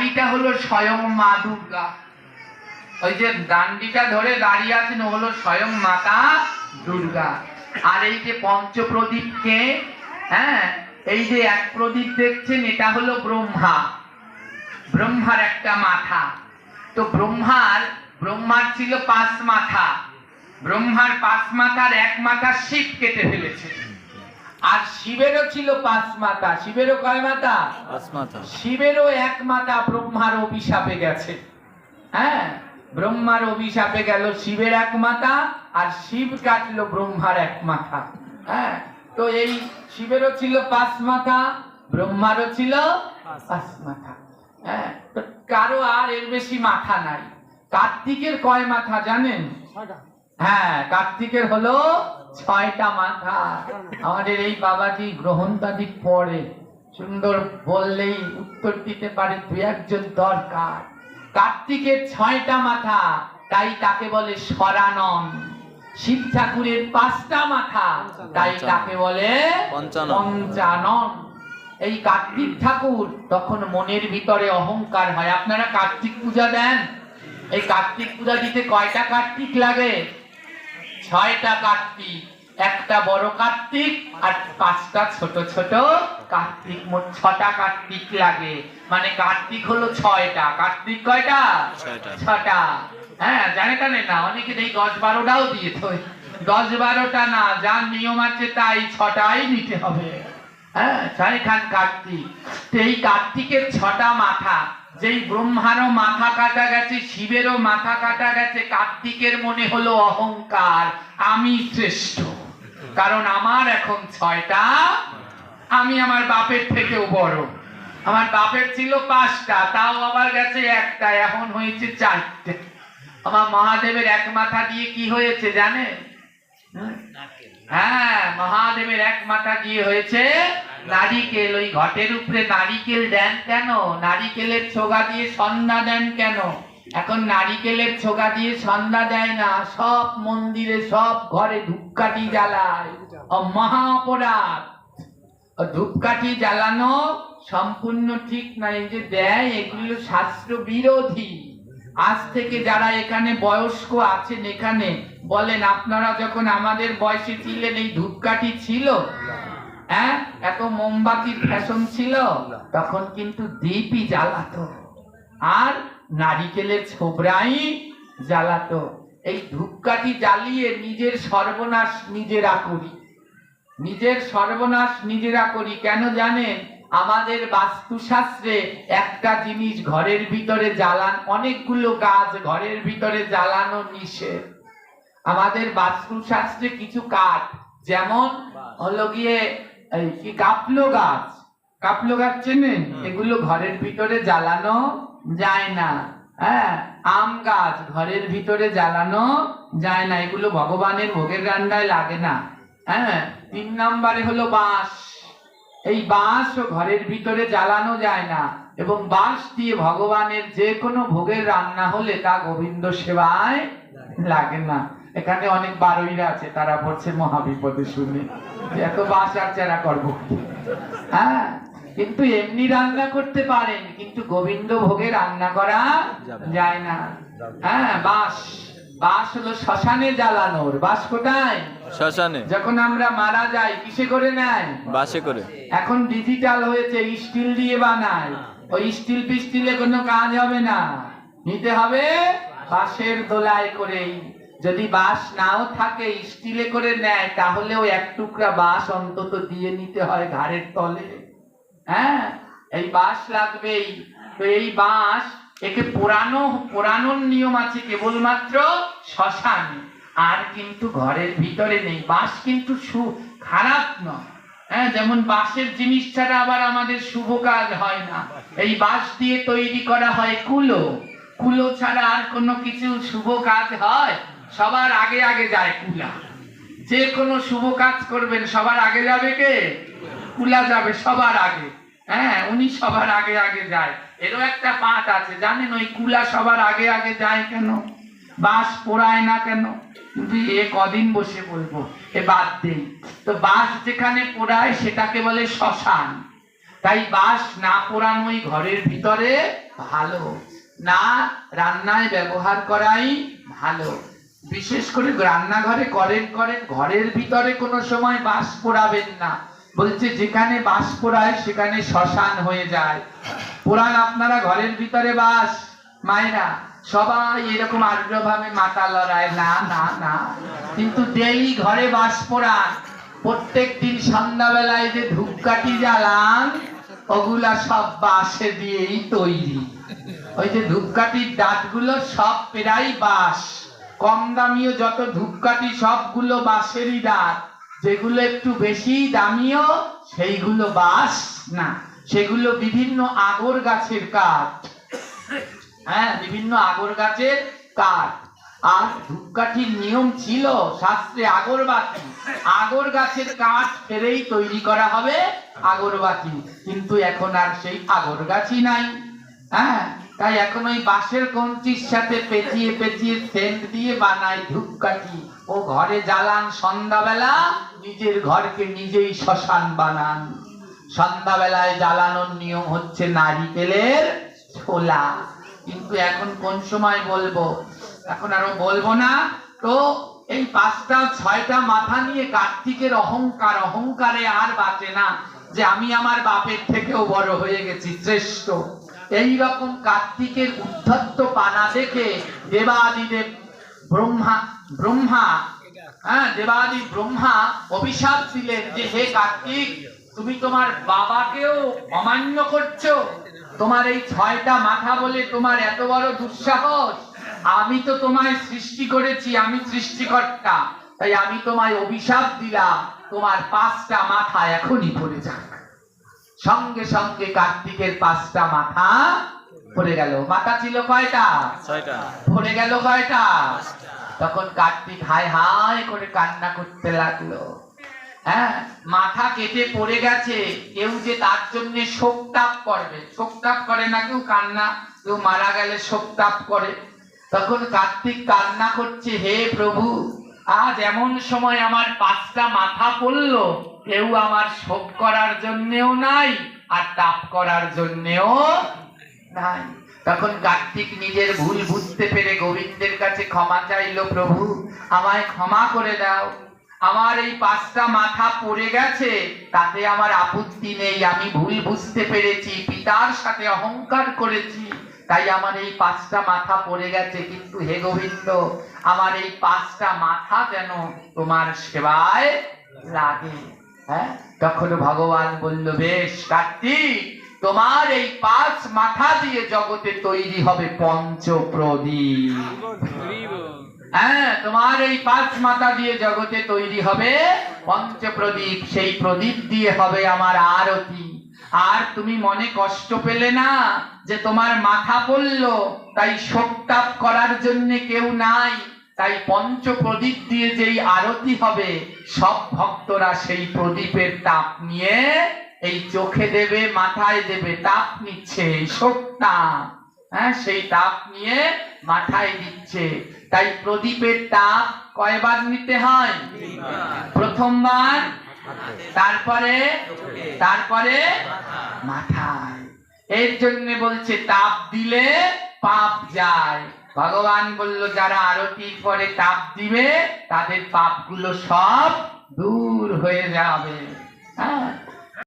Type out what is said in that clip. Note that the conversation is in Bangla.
নারীটা হলো স্বয়ং মা দুর্গা। ওই যে ডান্ডিটা ধরে দাঁড়িয়ে আছেন হলো স্বয়ং মাতা দুর্গা। আর এই যে পঞ্চপ্রদীপকে, হ্যাঁ, এই যে এক প্রদীপ দেখছেন এটা হলো ব্রহ্মা, ব্রহ্মার একটা মাথা। তো ব্রহ্মার ছিল 5 মাথা, ব্রহ্মার 5 মাথার এক মাথা শিব কেটে ফেলেছে। আর শিবেরও ছিল 5 মাথা। শিবেরও কয় মাথা? 5 মাথা। শিবেরও এক মাথা ব্রহ্মার অভিশাপে গেছে। হ্যাঁ, ব্রহ্মার অভিশাপে গেল শিবের এক মাথা, আর শিব কাটলো ব্রহ্মার এক মাথা। হ্যাঁ, তো এই শিবেরও ছিল 5 মাথা, ব্রহ্মারও ছিল 5 মাথা। হ্যাঁ, তো কারো আর এর বেশি মাথা নাই। কার্তিকের কয় মাথা জানেন? হ্যাঁ, কার্তিকের হলো 6টা মাথা। আমাদের এই বাবাজি গ্রহণটাদি পড়ে, সুন্দর বললেই উত্তর দিতে পারে, দু একজন দরকার। কার্তিকের 6টা মাথা, তাই তাকে বলে সরানন। শিব ঠাকুরের 5টা মাথা, তাই তাকে বলে পঞ্চানন। এই কার্তিক ঠাকুর তখন মনের ভিতরে অহংকার হয়। আপনারা কার্তিক পূজা দেন? এই কার্তিক পূজা দিতে কয়টা কার্তিক লাগে? 6টা কার্তিক। একটা বড় কার্তিক আর 5টা ছোট ছোট কার্তিক, মোট 6টা কার্তিক লাগে। মানে কার্তিক হলো 6টা। কার্তিক কয়টা? 6টা। হ্যাঁ, জানে টানে না, অনেকে এই 10-12টাও দিয়ে তো 10-12টা না, যার নিয়ম আছে তাই 6টাই নিতে হবে। হ্যাঁ, 6খান কার্তিক। এই কার্তিকের 6টা মাথা। যেই ব্রহ্মারও মাথা কাটা গেছে, শিবেরও মাথা কাটা গেছে, কার্তিকের মনে হলো অহংকার, আমি শ্রেষ্ঠ, কারণ আমার এখন 6টা, আমি আমার বাপের থেকেও বড়। আমার বাপের ছিল 5টা, তাও আবার গেছে একটা, এখন হয়েছে 4টে। আমার মহাদেবের এক মাথা দিয়ে কি হয়েছে জানে? হ্যাঁ, মহাদেবের এক মাথা দিয়ে হয়েছে নারিকেল। ওই ঘটের উপরে নারিকেল দেন কেন? নারিকেলের ছোগা দিয়ে সন্ধ্যা দেন কেন? এখন নারিকেলের ছোগা দিয়ে সন্ধ্যা দেয় না, সব মন্দিরে সব ঘরে ধূপকাঠি জ্বালায়। মহা অপরাধ। ধূপকাঠি জ্বালানো সম্পূর্ণ ঠিক নাই, যে দেয় এগুলো শাস্ত্র বিরোধী। আজ থেকে যারা এখানে বয়স্ক আছেন এখানে বলেন, আপনারা যখন আমাদের বয়সে ছিলেন এই ধূপকাঠি ছিল? হ্যাঁ, এত মোমবাতির ফ্যাশন ছিল? তখন কিন্তু দীপই জ্বালাতো আর নারিকেলের ছোবড়াই জ্বালাতো। এই ধূপকাঠি জ্বালিয়ে নিজের সর্বনাশ নিজেরা করি, নিজের সর্বনাশ নিজেরা করি। কেন জানেন? আমাদের বাস্তুশাস্ত্রে একটা জিনিস ঘরের ভিতরে জ্বালান, অনেকগুলো গাছ ঘরের ভিতরে জ্বালানো নিষেধ। আমাদের বাস্তুশাস্ত্রে কিছু কাঠ, যেমন হলো গিয়ে কাপলো গাছ, কাপলো গাছ চেনেন? এগুলো ঘরের ভিতরে জ্বালানো যায় না। হ্যাঁ, আম গাছ ঘরের ভিতরে জ্বালানো যায় না, এগুলো ভগবানের ভোগের রান্নায় লাগে না। হ্যাঁ, 3 নম্বরে হলো বাঁশ। এই বাঁশও ঘরের ভিতরে জ্বালানো যায় না, এবং বাঁশ দিয়ে ভগবানের যে কোনো ভোগের রান্না হলে তা গোবিন্দ সেবায় লাগে না। এখানে অনেক বারোইরা আছে, তারা পড়ছে মহাবিপদে শুনে যে এত বাঁশ আর চারা করবো। হ্যাঁ, কিন্তু এমনি রান্না করতে পারেন, কিন্তু গোবিন্দ ভোগে রান্না করা যায় না। হ্যাঁ, বাঁশ হলো শ্মশানে জ্বালানোর। বাঁশ কোথায়? শ্মশানে। যখন আমরা মারা যাই কিসে করে নেয়? বাসে করে। এখন ডিজিটাল হয়েছে, স্টিল দিয়ে বানায়। ওই স্টিল পিস্টিলে কোনো কাজ হবে না, নিতে হবে বাঁশের দোলায় করেই। যদি বাঁশ নাও থাকে, স্টিলে করে নেয়, তাহলেও 1 টুকরা বাঁশ অন্তত দিয়ে নিতে হয় ঘাড়ের তলে। হ্যাঁ, এই বাঁশ লাগবেই। তো এই বাঁশ, একে পোড়ানোর নিয়ম আছে কেবলমাত্র শ্মশানে, আর কিন্তু ঘরের ভিতরে নেই। বাঁশ কিন্তু খারাপ নয়। হ্যাঁ, যেমন বাঁশের জিনিস ছাড়া আবার আমাদের শুভ কাজ হয় না। এই বাঁশ দিয়ে তৈরি করা হয় কুলো। কুলো ছাড়া আর কোনো কিছু শুভ কাজ হয়? সবার আগে আগে যায় কুলা। যে কোনো শুভ কাজ করবেন সবার আগে যাবে কে? কুলা যাবে সবার আগে। হ্যাঁ, উনি সবার আগে আগে যায়। এরও একটা পাঠ আছে জানেন? ওই কুলা সবার আগে আগে যায় কেন? বাঁশ পোড়ায় না কেন? কিন্তু এ কদিন বসে বলবো, এ বাদ দেই। তো বাঁশ যেখানে পোড়ায় সেটাকে বলে শ্মশান। তাই বাঁশ না পোড়ানোই ঘরের ভিতরে ভালো, না রান্নায় ব্যবহার করাই ভালো। বিশেষ করে রান্নাঘরে করেন ঘরের ভিতরে কোনো সময় বাঁশ পোড়াবেন না। বলছে যেখানে বাঁশ পোড়ায় সেখানে শ্মশান হয়ে যায়। পোড়ান আপনারা ঘরের ভিতরে বাঁশ, মায়েরা সবাই এরকম আর্দ্রভাবে মাথা লড়ায়, না না না, কিন্তু ডেইলি ঘরে বাঁশ পোড়ান। প্রত্যেক দিন সন্ধ্যাবেলায় যে ধূপকাঠি জ্বালান ওগুলা সব বাঁশে দিয়েই তৈরি। ওই যে ধূপকাঠির ডাটগুলো সব প্রায় বাঁশ, কম দামিও যত ধূপকাঠি সবগুলো বাঁশেরই ডাট, যেগুলো একটু বেশি দামিও সেইগুলো বাঁশ না, সেগুলো বিভিন্ন আগর গাছের কাঠ। হ্যাঁ, বিভিন্ন আগর গাছের কাঠ। আর ধূপকাঠির নিয়ম ছিল শাস্ত্রে আগরবাতি, আগর গাছের কাঠ ফেরেই তৈরি করা হবে আগরবাতি, কিন্তু এখন আর সেই আগর গাছই নাই। হ্যাঁ, তাই এখন ওই বাঁশের কঞ্চির সাথে পেঁচিয়ে পেঁচিয়ে সেন্ট দিয়ে বানায় ধূপকাঠি, ও ঘরে জ্বালান সন্ধ্যাবেলা, নিজের ঘরকে নিজেই শ্মশান বানান। সন্ধ্যাবেলায় জ্বালানোর নিয়ম হচ্ছে নারিকেলের ছোলা। কিন্তু এখন কোন সময় বলবো, এখন আরো বলবো না। তো এই 5টা 6টা মাথা নিয়ে কার্তিকের অহংকার, অহংকারে আর বাঁচে না যে আমি আমার বাপের থেকেও বড় হয়ে গেছি, শ্রেষ্ঠ। এই রকম কার্তিকের উদ্ধত্ত পানা দেখে দেবাদিদেব ব্রহ্মা দেবাদি ব্রহ্মা অভিশাপ দিলেন যে হে কার্তিক, তুমি তোমার বাবাকেও অমান্য করছো। তোমার এই 6টা মাথা বলে তোমার এত বড় দুঃসাহস। আমি তো তোমায় সৃষ্টি করেছি, আমি সৃষ্টিকর্তা, তাই আমি তোমায় অভিশাপ দিলাম, তোমার 5টা মাথা এখনই পড়ে যাক। সঙ্গে সঙ্গে কার্তিকের 5টা মাথা পড়ে গেল। মাথা ছিল কয়টা? 6টা। পড়ে গেল কয়টা? তখন কার্তিক হায় হায় করে কান্না করতে লাগলো। হ্যাঁ, মাথা কেটে পড়ে গেছে, কেউ যে তার জন্য শোকতাপ করবে, শোকতাপ করে না কেউ, কান্না, কেউ মারা গেলে শোকতাপ করে। তখন কার্তিক কান্না করছে, হে প্রভু, আজ এমন সময় আমার 5টা মাথা পড়লো, কেউ আমার শোক করার জন্যেও নাই আর তাপ করার জন্যেও নাই। তখন কার্তিক নিজের ভুল বুঝতে পেরে গোবিন্দের কাছে ক্ষমা চাইলো, প্রভু আমায় ক্ষমা করে দাও, আমার এই 5টা মাথা পড়ে গেছে, তাতে আমার আপত্তি নেই, আমি ভুল বুঝতে পেরেছি, পিতার সাথে অহংকার করেছি, তাই আমার এই 5টা মাথা পড়ে গেছে, কিন্তু হে গোবিন্দ, আমার এই 5টা মাথা যেন তোমার সেবায় লাগে। হ্যাঁ, তখন ভগবান বলল, বেশ কার্তিক, তোমার এই 5 মাথা দিয়ে জগতে তৈরি হবে পঞ্চপ্রদীপ। হ্যাঁ, তোমার এই 5 মাথা দিয়ে জগতে তৈরি হবে পঞ্চপ্রদীপ, সেই প্রদীপ দিয়ে হবে আমার আরতি। আর তুমি মনে কষ্ট পেলে না যে তোমার মাথা পড়লো, তাই শোকতাপ করার জন্য কেউ নাই, তাই পঞ্চপ্রদীপ দিয়ে যেই আরতি হবে, সব ভক্তরা সেই প্রদীপের তাপ নিয়ে এই চোখে দেবে, মাথায় দেবে, তাপ নিচ্ছে, শোকতাপ। হ্যাঁ, সেই তাপ নিয়ে মাথায় দিচ্ছে। তাই প্রদীপের তাপ কয়বার নিতে হয়? প্রথমবার, তারপরে মাথায়। এর জন্য বলছে তাপ দিলে পাপ যায়। ভগবান বলল, যারা আরতির পরে তাপ দিবে তাদের পাপগুলো সব দূর হয়ে যাবে। হ্যাঁ,